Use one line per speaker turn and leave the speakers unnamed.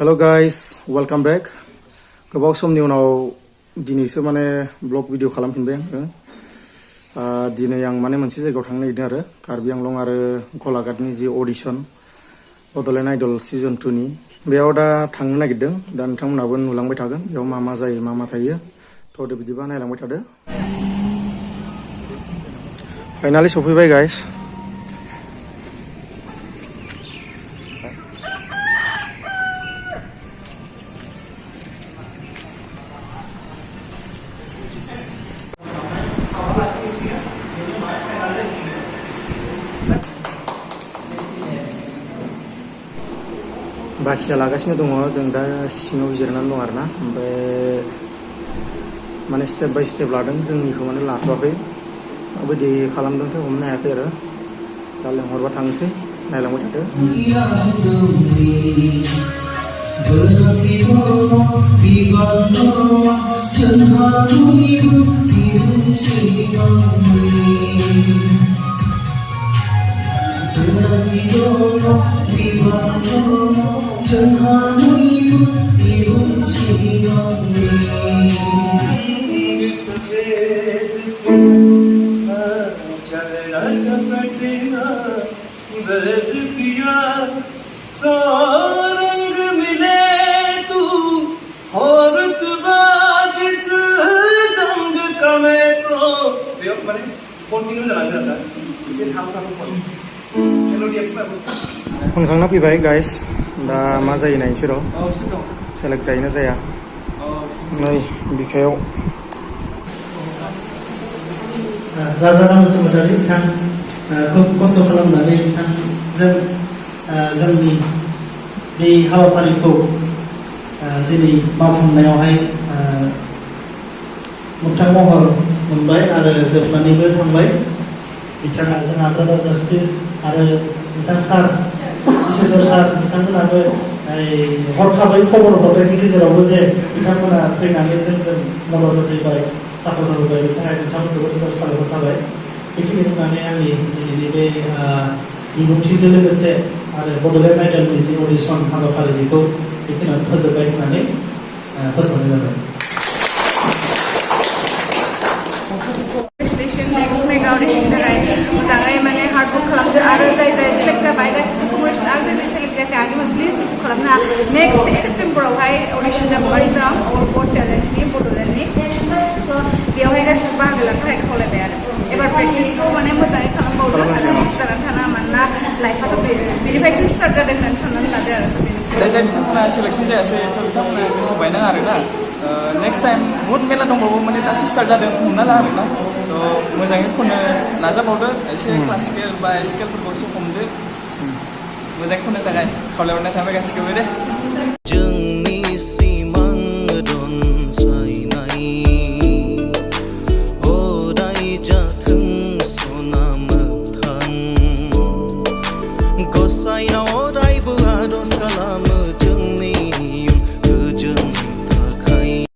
Hello guys, welcome back. गोबाव समनि उनाव दिनैसो माने ब्लग भिडिअ खालामफिनबाय आङो। दिनै आं माने मोनसे जायगायाव थांनो नागिरदों आरो कार्बि आंलं आरो गलाघाटनि जि अडिशन बड'लेण्ड आइडल सिजन 2 नि बेयाव दा थांनो नागिरदों। दा नोंथांमोनाबो नुलांबाय थागोन बेयाव मा जायो मा थायो। थ' दे बिदिबा नायलांबाय थादो। फाइनालि सफैबाय गाइस। बाखिया लागासिनो दङ जों दा सिङाव जिरायनानै दं आरोना ओमफ्राय माने स्टेप बाय स्टेप लादों जोंनिखौ माने लाथ'वाखै माबायदि खालामदोंथाय हमनो हायाखै आरो दा लेंहरबा थांसै नायलांबाय थादो।
रंग मिले तू और जिस जंग का मैं तो माने कन्टिन्यू जालांदों आरोना एसे
खनखांना फैबाय गाइस दा मा जायो नायनोसै र' सेलेक्ट जायोना जाया नै बिखायाव
राजाराम बसुमतारी बिथां खोब खस्थ' खालामनानै बिथांजों जोंनि बे हाबाफारिखौ दिनै मावफुंनायावहाय मोगथां महर मोनबाय आरो जोबनानैबो थांबाय। बिथाङा जोंहा ब्रादार जास्टिस आरो बिथां सार इसोर सार बिथांमोनाबो हरखाबै खबर हरनायनि गेजेरावबो जे बिथांमोना फैनानै जोंजों मदद होफैबाय सापर्ट होबाय बिनि थाखाय बिथांमोनखौबो जोबोर साबायखर थाबाय। बेखिनि बुंनानै आंनि दिनैनि बे बिबुंथिजों लोगोसे आरो बड'लेण्ड आइडलनि जि अडिशन हाबाफारि बेखौ बेखिनियाव फोजोबबाय होननानै फोसावनाय जाबाय।
नेक्स्ट मेगा अडिशन थाखाय मोजाङै माने हार्डवर्क खालामदो आरो जाय सेलेक्ट जाबाय गासिबो कंग्रेसन आरो जाय सेलेक्ट जायाखै आंनिबो प्लिज दुखु खालामना नेक्स्ट 6 सेप्टेम्बरावहाय अडिशन जाबावगासिनो दं अल बड टेलेन्ट्सनि बड'लेण्डनि स' बेयावहाय गासिबो बाहागो लानो थाखाय खावलायबाय आरो एबार प्रेक्टिसखौ माने मोजाङै खालामबावदो आरो नेक्स्ट जानानै थाना मानोना लाइफआथ' बेनिफ्रायसो स्टार्ट जादों होननानै साननानै लादो आरो
जाय बिथांमोना सेलेक्सन जायासै थ' बिथांमोना गोसो बायनाङा आरोना नेक्स्ट टाइम बहुत मेला दंबावो माने दासो स्टार्ट जादों हमना ला आरोना थ' मोजाङै खननो नाजाबावदो एसे क्लासिकेल बा स्केलफोरखौ एसे हमदो मोजाङै खननो थाखाय खावलायहरनाय थाबाय गासिखौबो दे।